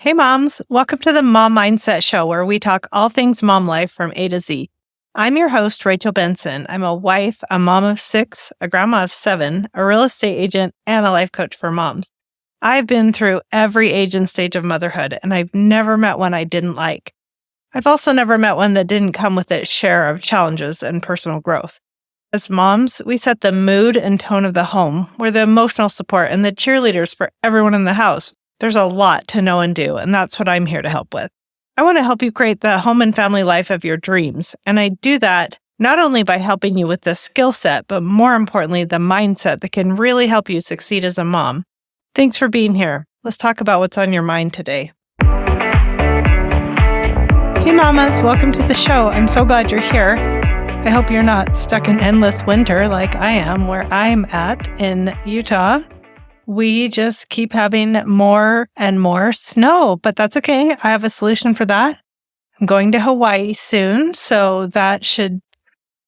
Hey moms, welcome to the Mom Mindset Show where we talk all things mom life from A to Z. I'm your host, Rachel Benson. I'm a wife, a mom of 6, a grandma of 7, a real estate agent, and a life coach for moms. I've been through every age and stage of motherhood, and I've never met one I didn't like. I've also never met one that didn't come with its share of challenges and personal growth. As moms, we set the mood and tone of the home. We're the emotional support and the cheerleaders for everyone in the house. There's a lot to know and do, and that's what I'm here to help with. I want to help you create the home and family life of your dreams, and I do that not only by helping you with the skill set, but more importantly, the mindset that can really help you succeed as a mom. Thanks for being here. Let's talk about what's on your mind today. Hey mamas, welcome to the show. I'm so glad you're here. I hope you're not stuck in endless winter like I am, where I'm at in Utah. We just keep having more and more snow, but that's okay. I have a solution for that. I'm going to Hawaii soon, so that should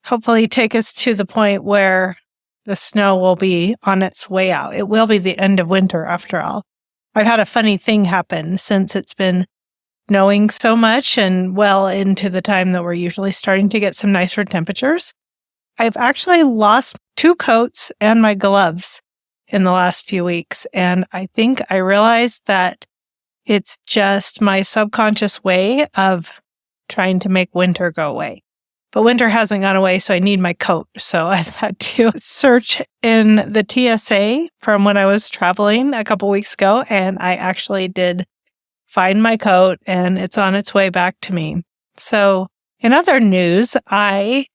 hopefully take us to the point where the snow will be on its way out. It will be the end of winter after all. I've had a funny thing happen since it's been snowing so much and well into the time that we're usually starting to get some nicer temperatures. I've actually lost 2 coats and my gloves in the last few weeks, and I think I realized that it's just my subconscious way of trying to make winter go away. But winter hasn't gone away, so I need my coat. So I've had to search in the TSA from when I was traveling a couple weeks ago, and I actually did find my coat, and it's on its way back to me. So in other news, I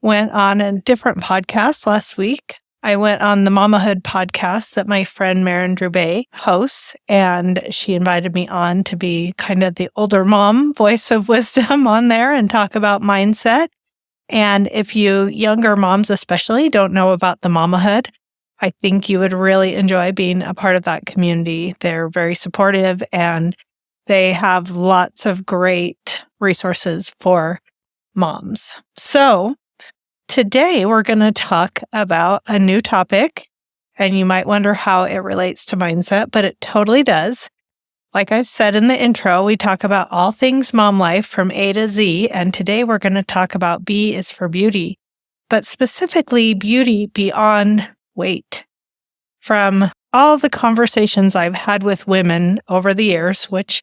went on a different podcast last week. I went on the Mamahood podcast that my friend Maren Drube hosts, and she invited me on to be kind of the older mom voice of wisdom on there and talk about mindset. And if you younger moms especially don't know about the Mamahood, I think you would really enjoy being a part of that community. They're very supportive and they have lots of great resources for moms. So today we're going to talk about a new topic, and you might wonder how it relates to mindset, but it totally does. Like I've said in the intro, we talk about all things mom life from A to Z, and today we're going to talk about B is for beauty, but specifically beauty beyond weight. From all the conversations I've had with women over the years, which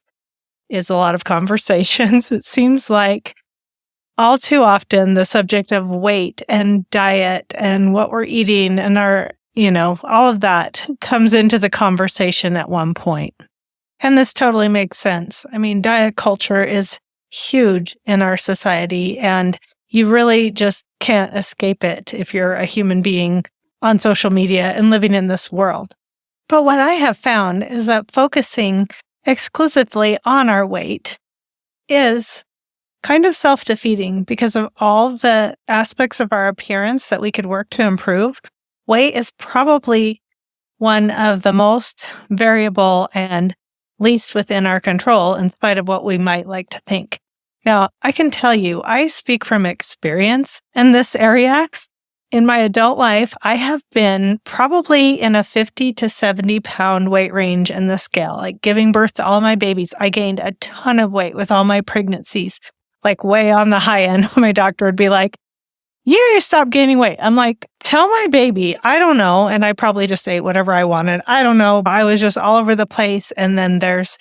is a lot of conversations, it seems like all too often the subject of weight and diet and what we're eating and our, all of that comes into the conversation at one point. And this totally makes sense. I mean, diet culture is huge in our society, and you really just can't escape it if you're a human being on social media and living in this world. But what I have found is that focusing exclusively on our weight is kind of self-defeating because of all the aspects of our appearance that we could work to improve. Weight is probably one of the most variable and least within our control in spite of what we might like to think. Now, I can tell you, I speak from experience in this area. In my adult life, I have been probably in a 50 to 70 pound weight range in the scale. Like giving birth to all my babies, I gained a ton of weight with all my pregnancies, like way on the high end. My doctor would be like, you need to stop gaining weight. I'm like, tell my baby, I don't know. And I probably just ate whatever I wanted. I don't know. I was just all over the place. And then there's,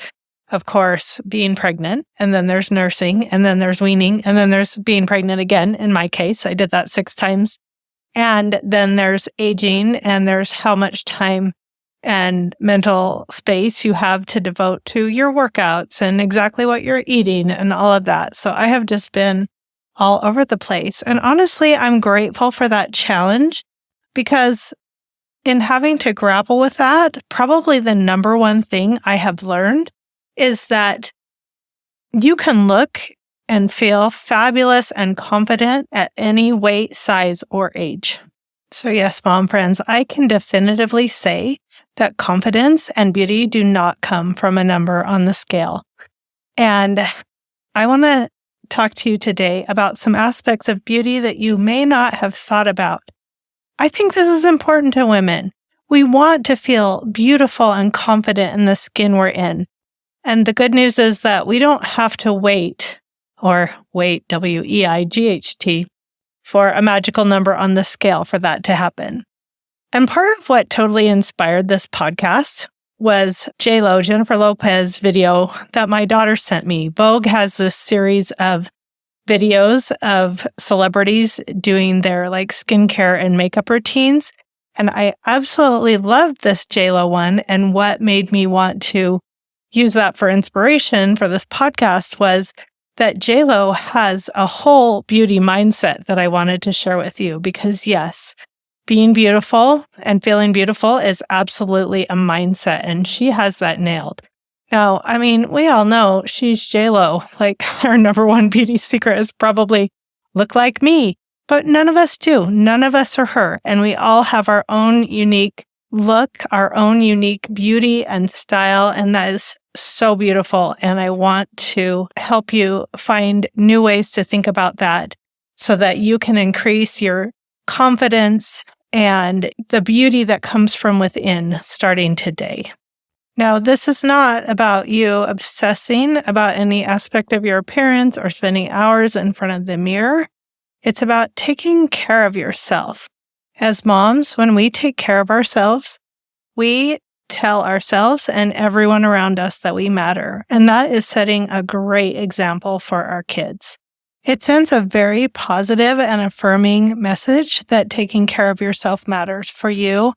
of course, being pregnant. And then there's nursing. And then there's weaning. And then there's being pregnant again. In my case, I did that 6 times. And then there's aging, and there's how much time and mental space you have to devote to your workouts and exactly what you're eating and all of that. So I have just been all over the place. And honestly, I'm grateful for that challenge because in having to grapple with that, probably the number one thing I have learned is that you can look and feel fabulous and confident at any weight, size, or age. So yes, mom friends, I can definitively say that confidence and beauty do not come from a number on the scale. And I want to talk to you today about some aspects of beauty that you may not have thought about. I think this is important to women. We want to feel beautiful and confident in the skin we're in. And the good news is that we don't have to wait, WEIGHT, for a magical number on the scale for that to happen. And part of what totally inspired this podcast was Jennifer Lopez video that my daughter sent me. Vogue has this series of videos of celebrities doing their skincare and makeup routines. And I absolutely loved this JLo one. And what made me want to use that for inspiration for this podcast was that JLo has a whole beauty mindset that I wanted to share with you because yes, being beautiful and feeling beautiful is absolutely a mindset, and she has that nailed. Now, we all know she's JLo. Her number one beauty secret is probably look like me, but none of us do. None of us are her, and we all have our own unique look, our own unique beauty and style, and that is so beautiful. And I want to help you find new ways to think about that so that you can increase your confidence and the beauty that comes from within starting today. Now, this is not about you obsessing about any aspect of your appearance or spending hours in front of the mirror. It's about taking care of yourself. As moms, when we take care of ourselves, we tell ourselves and everyone around us that we matter. And that is setting a great example for our kids. It sends a very positive and affirming message that taking care of yourself matters for you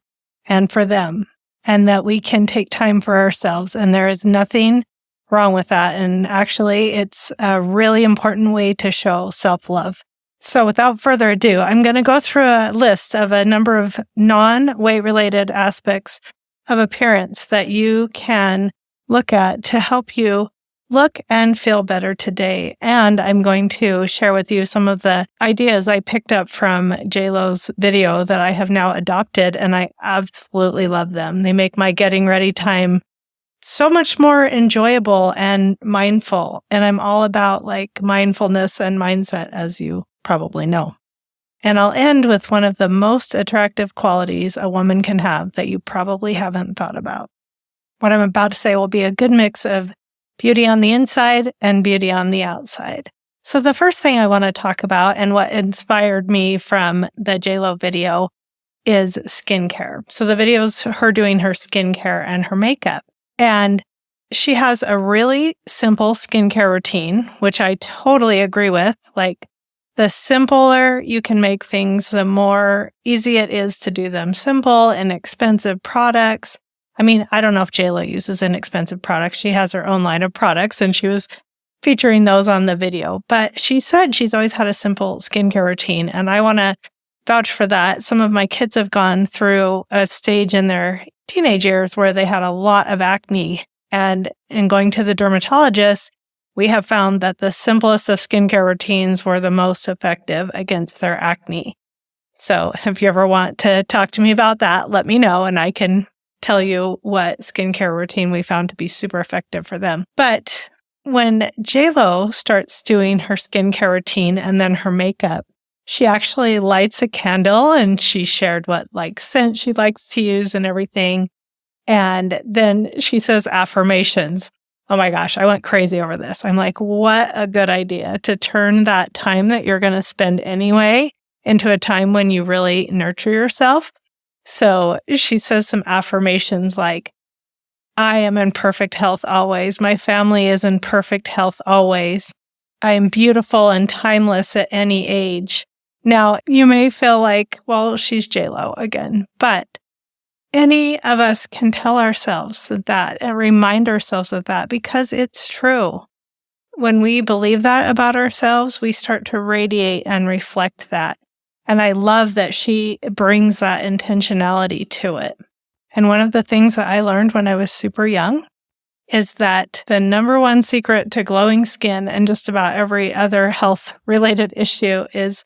and for them, and that we can take time for ourselves. And there is nothing wrong with that. And actually, it's a really important way to show self-love. So without further ado, I'm going to go through a list of a number of non-weight related aspects of appearance that you can look at to help you look and feel better today. And I'm going to share with you some of the ideas I picked up from JLo's video that I have now adopted, and I absolutely love them. They make my getting ready time so much more enjoyable and mindful. And I'm all about mindfulness and mindset, as you probably know. And I'll end with one of the most attractive qualities a woman can have that you probably haven't thought about. What I'm about to say will be a good mix of beauty on the inside and beauty on the outside. So the first thing I want to talk about and what inspired me from the JLo video is skincare. So the video is her doing her skincare and her makeup. And she has a really simple skincare routine, which I totally agree with. The simpler you can make things, the more easy it is to do them simple, inexpensive products. I don't know if JLo uses inexpensive products. She has her own line of products, and she was featuring those on the video. But she said she's always had a simple skincare routine, and I want to vouch for that. Some of my kids have gone through a stage in their teenage years where they had a lot of acne, and in going to the dermatologist, we have found that the simplest of skincare routines were the most effective against their acne. So if you ever want to talk to me about that, let me know, and I can tell you what skincare routine we found to be super effective for them. But when JLo starts doing her skincare routine and then her makeup, she actually lights a candle, and she shared what scent she likes to use and everything. And then she says affirmations. Oh my gosh, I went crazy over this. I'm like, what a good idea to turn that time that you're going to spend anyway into a time when you really nurture yourself. So she says some affirmations like, I am in perfect health always. My family is in perfect health always. I am beautiful and timeless at any age. Now, you may feel like, well, she's JLo again, but any of us can tell ourselves that and remind ourselves of that because it's true. When we believe that about ourselves, we start to radiate and reflect that. And I love that she brings that intentionality to it. And one of the things that I learned when I was super young is that the number one secret to glowing skin and just about every other health-related issue is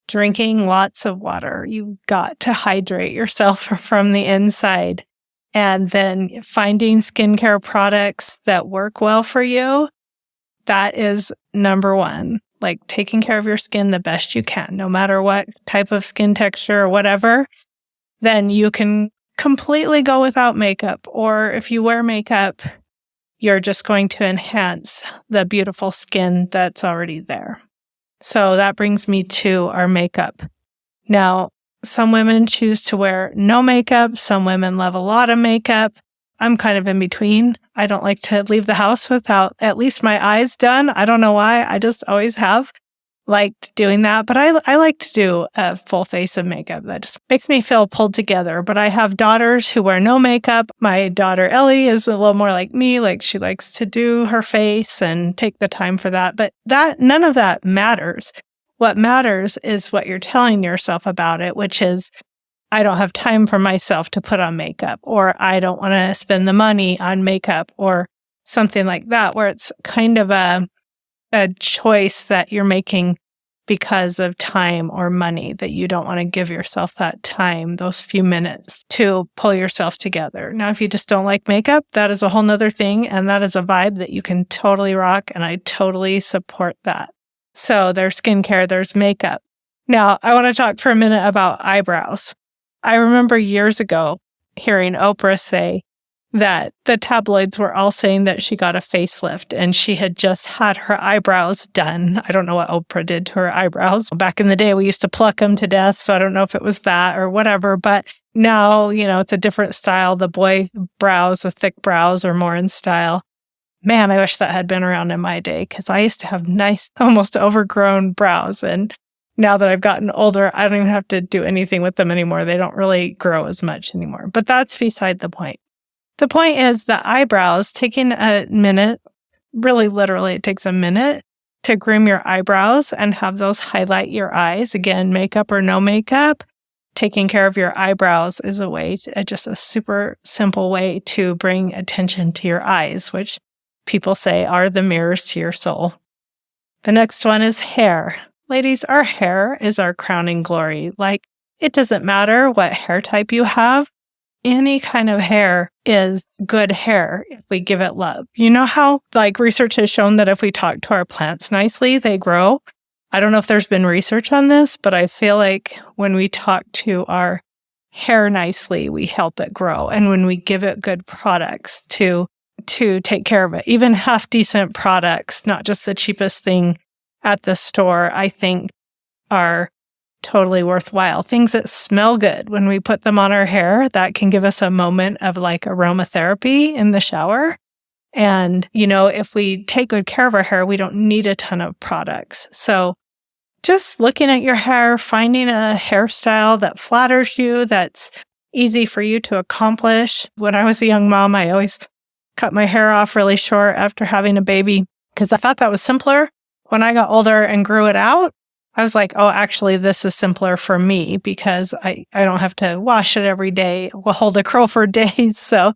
drinking lots of water. You've got to hydrate yourself from the inside. And then finding skincare products that work well for you, that is number one. Taking care of your skin the best you can, no matter what type of skin texture or whatever. Then you can completely go without makeup. Or if you wear makeup, you're just going to enhance the beautiful skin that's already there. So that brings me to our makeup. Now, some women choose to wear no makeup. Some women love a lot of makeup. I'm kind of in between. I don't like to leave the house without at least my eyes done. I don't know why. I just always have liked doing that. But I like to do a full face of makeup. That just makes me feel pulled together. But I have daughters who wear no makeup. My daughter Ellie is a little more like me. Like she likes to do her face and take the time for that. But none of that matters. What matters is what you're telling yourself about it, which is, I don't have time for myself to put on makeup, or I don't want to spend the money on makeup, or something like that, where it's kind of a choice that you're making because of time or money, that you don't want to give yourself that time, those few minutes to pull yourself together. Now, if you just don't like makeup, that is a whole nother thing, and that is a vibe that you can totally rock, and I totally support that. So there's skincare, there's makeup. Now, I want to talk for a minute about eyebrows. I remember years ago hearing Oprah say that the tabloids were all saying that she got a facelift and she had just had her eyebrows done. I don't know what Oprah did to her eyebrows. Back in the day, we used to pluck them to death, so I don't know if it was that or whatever. But now, it's a different style. The boy brows, the thick brows are more in style. Man, I wish that had been around in my day, because I used to have nice, almost overgrown brows. And now that I've gotten older, I don't even have to do anything with them anymore. They don't really grow as much anymore. But that's beside the point. The point is the eyebrows, taking a minute, really literally it takes a minute to groom your eyebrows and have those highlight your eyes. Again, makeup or no makeup, taking care of your eyebrows is just a super simple way to bring attention to your eyes, which people say are the mirrors to your soul. The next one is hair. Ladies, our hair is our crowning glory. Like, it doesn't matter what hair type you have. Any kind of hair is good hair if we give it love. You know how, research has shown that if we talk to our plants nicely, they grow? I don't know if there's been research on this, but I feel like when we talk to our hair nicely, we help it grow. And when we give it good products to take care of it, even half-decent products, not just the cheapest thing at the store, I think are totally worthwhile. Things that smell good when we put them on our hair, that can give us a moment of aromatherapy in the shower. And, if we take good care of our hair, we don't need a ton of products. So just looking at your hair, finding a hairstyle that flatters you, that's easy for you to accomplish. When I was a young mom, I always cut my hair off really short after having a baby because I thought that was simpler. When I got older and grew it out, I was like, oh, actually, this is simpler for me because I don't have to wash it every day. We'll hold a curl for days. So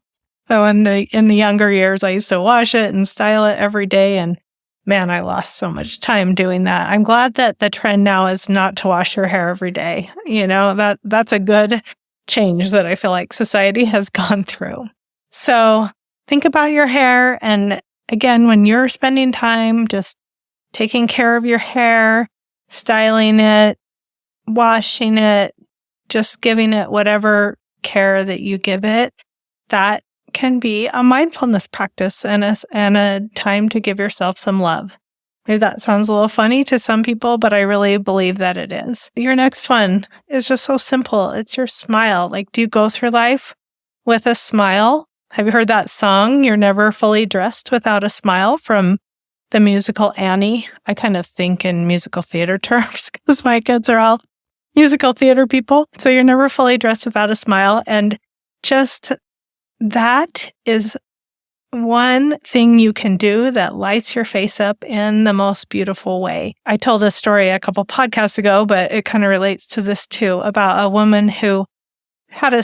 in the younger years, I used to wash it and style it every day. And man, I lost so much time doing that. I'm glad that the trend now is not to wash your hair every day. That's a good change that I feel like society has gone through. So think about your hair. And again, when you're spending time just taking care of your hair, styling it, washing it, just giving it whatever care that you give it, that can be a mindfulness practice and a time to give yourself some love. Maybe that sounds a little funny to some people, but I really believe that it is. Your next one is just so simple. It's your smile. Do you go through life with a smile? Have you heard that song, You're Never Fully Dressed Without a Smile, from the musical Annie? I kind of think in musical theater terms because my kids are all musical theater people. So you're never fully dressed without a smile. And just that is one thing you can do that lights your face up in the most beautiful way. I told a story a couple podcasts ago, but it kind of relates to this too, about a woman who had a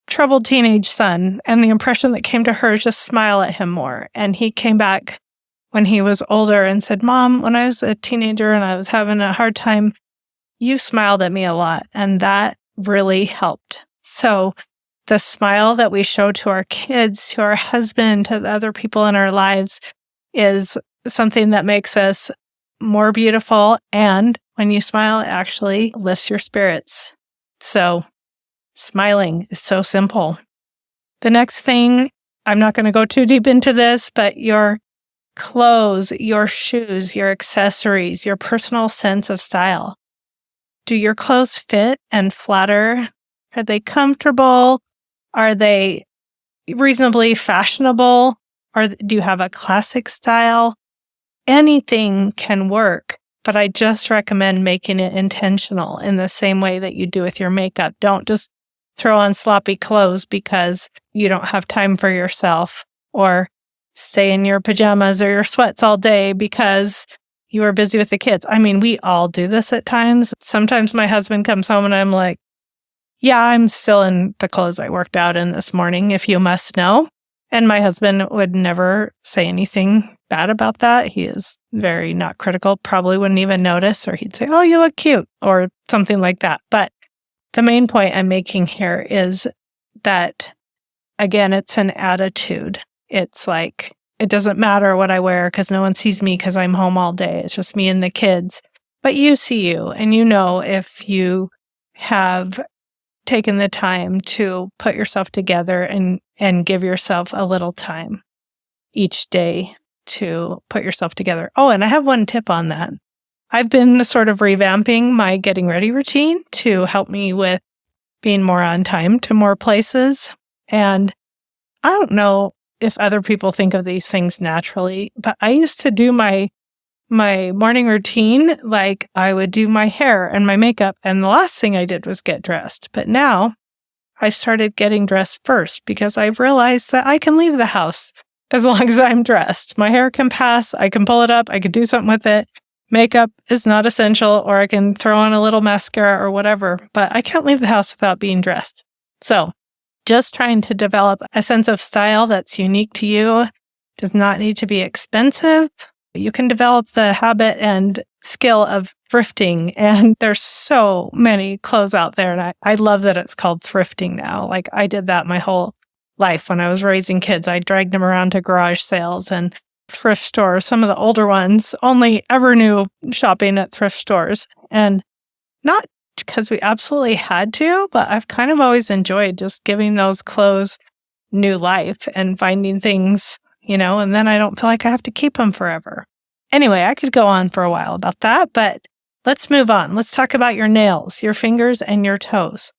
troubled teenage son. And the impression that came to her is just smile at him more. And he came back when he was older and said, Mom, when I was a teenager and I was having a hard time, you smiled at me a lot. And that really helped. So the smile that we show to our kids, to our husband, to the other people in our lives is something that makes us more beautiful. And when you smile, it actually lifts your spirits. So smiling is so simple. The next thing I'm not going to go too deep into this, but your clothes, your shoes, your accessories, your personal sense of style. Do your clothes fit and flatter? Are they comfortable? Are they reasonably fashionable? Or do you have a classic style? Anything can work, but I just recommend making it intentional in the same way that you do with your makeup. Don't just throw on sloppy clothes because you don't have time for yourself, or stay in your pajamas or your sweats all day because you were busy with the kids. I mean, we all do this at times. Sometimes my husband comes home and I'm like, yeah, I'm still in the clothes I worked out in this morning, if you must know. And my husband would never say anything bad about that. He is very not critical, probably wouldn't even notice, or he'd say, oh, you look cute, or something like that. But the main point I'm making here is that, again, it's an attitude. It's like, it doesn't matter what I wear because no one sees me because I'm home all day. It's just me and the kids. But you see you, and you know if you have taken the time to put yourself together and give yourself a little time each day to put yourself together. Oh, and I have one tip on that. I've been sort of revamping my getting ready routine to help me with being more on time to more places. And I don't know if other people think of these things naturally, but I used to do my morning routine like I would do my hair and my makeup, and the last thing I did was get dressed. But now I started getting dressed first because I've realized that I can leave the house as long as I'm dressed. My hair can pass, I can pull it up, I can do something with it. Makeup is not essential, or I can throw on a little mascara or whatever, but I can't leave the house without being dressed. So just trying to develop a sense of style that's unique to you. Does not need to be expensive. You can develop the habit and skill of thrifting, and there's so many clothes out there, and I love that it's called thrifting now. Like, I did that my whole life when I was raising kids. I dragged them around to garage sales and thrift stores. Some of the older ones only ever knew shopping at thrift stores, and not because we absolutely had to, but I've kind of always enjoyed just giving those clothes new life and finding things, and then I don't feel like I have to keep them forever. Anyway, I could go on for a while about that, but let's move on. Let's talk about your nails, your fingers, and your toes.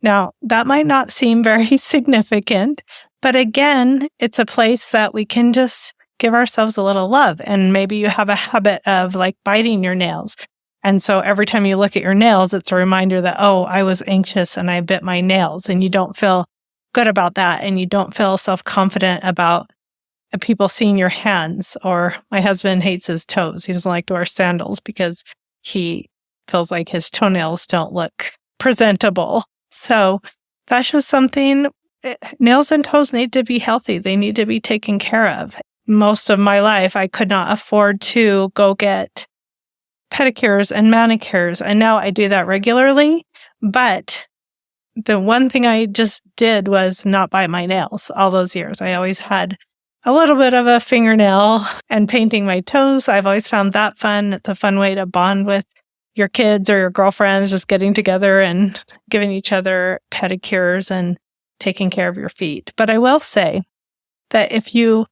Now, that might not seem very significant, but again, it's a place that we can just give ourselves a little love. And maybe you have a habit of like biting your nails. And so every time you look at your nails, it's a reminder that, oh, I was anxious and I bit my nails, and you don't feel good about that. And you don't feel self-confident about people seeing your hands. Or my husband hates his toes. He doesn't like to wear sandals because he feels like his toenails don't look presentable. So that's just something. Nails and toes need to be healthy. They need to be taken care of. Most of my life, I could not afford to go get pedicures and manicures. And now I do that regularly. But the one thing I just did was not bite my nails all those years. I always had a little bit of a fingernail, and painting my toes, I've always found that fun. It's a fun way to bond with your kids or your girlfriends, just getting together and giving each other pedicures and taking care of your feet. But I will say that if you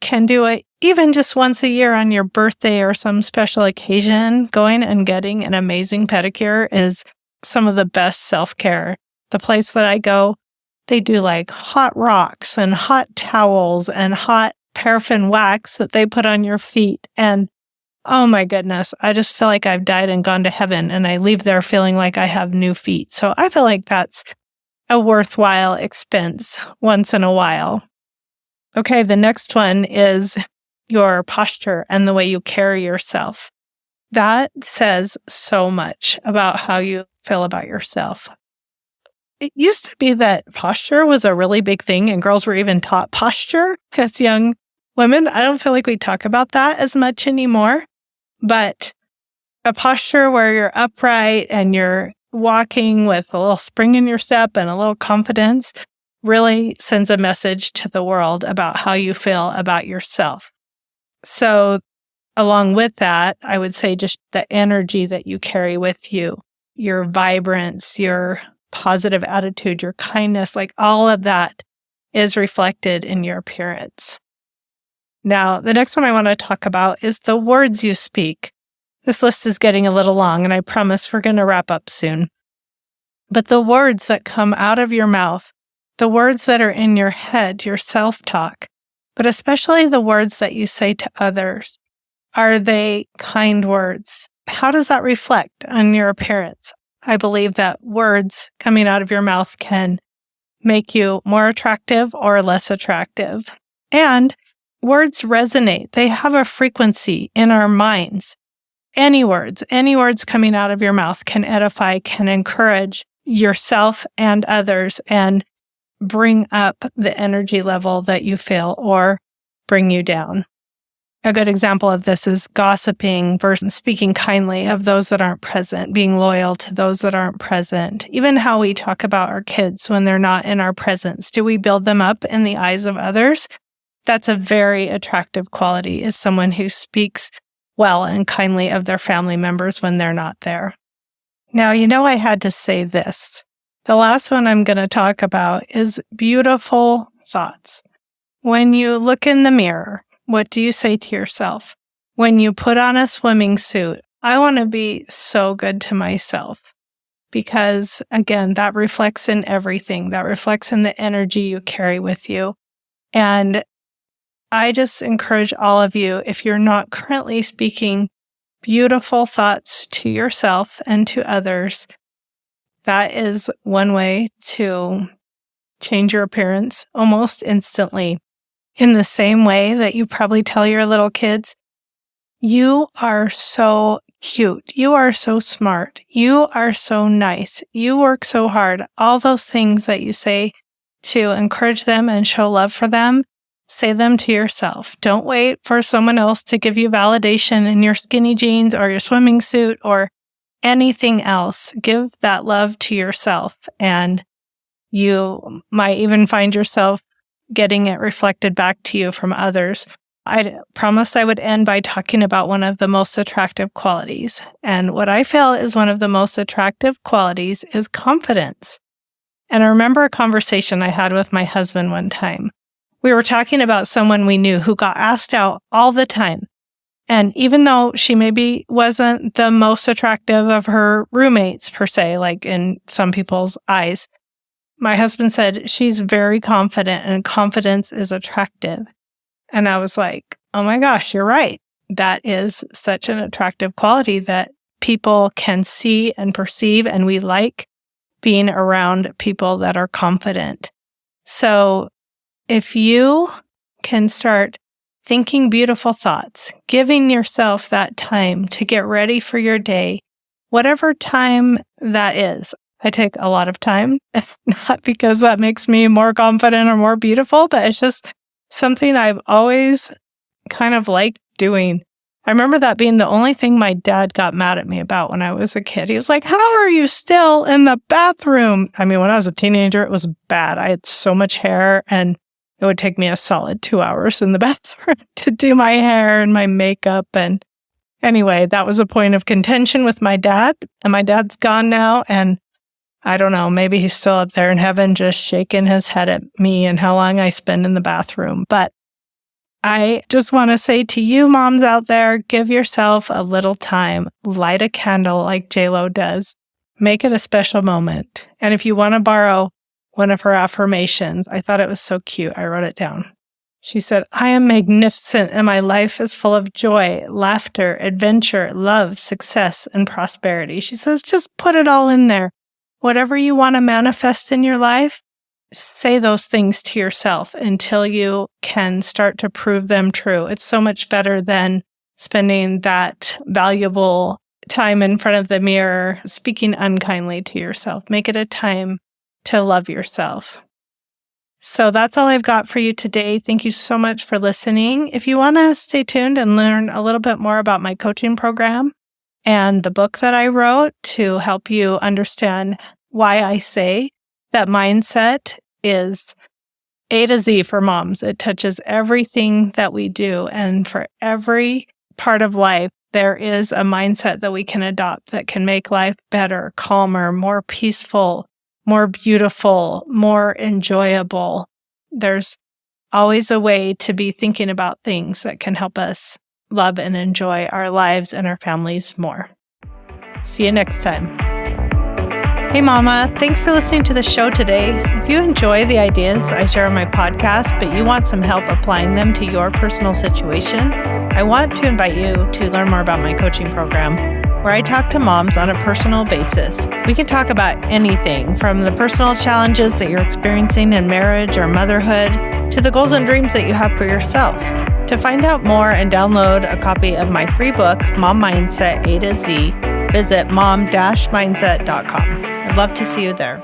can do it even just once a year on your birthday or some special occasion, going and getting an amazing pedicure is some of the best self-care. The place that I go, they do like hot rocks and hot towels and hot paraffin wax that they put on your feet. And oh my goodness, I just feel like I've died and gone to heaven, and I leave there feeling like I have new feet. So I feel like that's a worthwhile expense once in a while. Okay, the next one is your posture and the way you carry yourself. That says so much about how you feel about yourself. It used to be that posture was a really big thing, and girls were even taught posture as young women. I don't feel like we talk about that as much anymore, but a posture where you're upright and you're walking with a little spring in your step and a little confidence really sends a message to the world about how you feel about yourself. So along with that, I would say just the energy that you carry with you, your vibrance, your positive attitude, your kindness, like all of that is reflected in your appearance. Now, the next one I want to talk about is the words you speak. This list is getting a little long, and I promise we're going to wrap up soon. But the words that come out of your mouth, the words that are in your head, your self-talk, but especially the words that you say to others, are they kind words? How does that reflect on your appearance? I believe that words coming out of your mouth can make you more attractive or less attractive. And words resonate. They have a frequency in our minds. Any words coming out of your mouth can edify, can encourage yourself and others, and bring up the energy level that you feel or bring you down. A good example of this is gossiping versus speaking kindly of those that aren't present, being loyal to those that aren't present. Even how we talk about our kids when they're not in our presence. Do we build them up in the eyes of others? That's a very attractive quality, is someone who speaks well and kindly of their family members when they're not there. Now, I had to say this. The last one I'm going to talk about is beautiful thoughts. When you look in the mirror, what do you say to yourself? When you put on a swimming suit, I want to be so good to myself. Because, again, that reflects in everything. That reflects in the energy you carry with you. And I just encourage all of you, if you're not currently speaking beautiful thoughts to yourself and to others, that is one way to change your appearance almost instantly. In the same way that you probably tell your little kids, you are so cute, you are so smart, you are so nice, you work so hard. All those things that you say to encourage them and show love for them, say them to yourself. Don't wait for someone else to give you validation in your skinny jeans or your swimming suit or anything else. Give that love to yourself, and you might even find yourself getting it reflected back to you from others. I promised I would end by talking about one of the most attractive qualities. And what I feel is one of the most attractive qualities is confidence. And I remember a conversation I had with my husband one time. We were talking about someone we knew who got asked out all the time. And even though she maybe wasn't the most attractive of her roommates per se, like in some people's eyes, my husband said, she's very confident and confidence is attractive. And I was like, oh my gosh, you're right. That is such an attractive quality that people can see and perceive, and we like being around people that are confident. So if you can start thinking beautiful thoughts, giving yourself that time to get ready for your day, whatever time that is. I take a lot of time, not because that makes me more confident or more beautiful, but it's just something I've always kind of liked doing. I remember that being the only thing my dad got mad at me about when I was a kid. He was like, how are you still in the bathroom? I mean, when I was a teenager, it was bad. I had so much hair, and it would take me a solid 2 hours in the bathroom to do my hair and my makeup. And anyway, that was a point of contention with my dad, and my dad's gone now. And I don't know, maybe he's still up there in heaven just shaking his head at me and how long I spend in the bathroom. But I just want to say to you moms out there, give yourself a little time. Light a candle like JLo does. Make it a special moment. And if you want to borrow one of her affirmations, I thought it was so cute. I wrote it down. She said, I am magnificent and my life is full of joy, laughter, adventure, love, success, and prosperity. She says, just put it all in there. Whatever you want to manifest in your life, say those things to yourself until you can start to prove them true. It's so much better than spending that valuable time in front of the mirror speaking unkindly to yourself. Make it a time to love yourself. So that's all I've got for you today. Thank you so much for listening. If you want to stay tuned and learn a little bit more about my coaching program and the book that I wrote to help you understand why I say that mindset is A to Z for moms. It touches everything that we do. And for every part of life, there is a mindset that we can adopt that can make life better, calmer, more peaceful, more beautiful, more enjoyable. there's always a way to be thinking about things that can help us love and enjoy our lives and our families more. See you next time. Hey Mama, thanks for listening to the show today. If you enjoy the ideas I share on my podcast, but you want some help applying them to your personal situation, I want to invite you to learn more about my coaching program, where I talk to moms on a personal basis. We can talk about anything from the personal challenges that you're experiencing in marriage or motherhood to the goals and dreams that you have for yourself. To find out more and download a copy of my free book, Mom Mindset A to Z, visit mom-mindset.com. I'd love to see you there.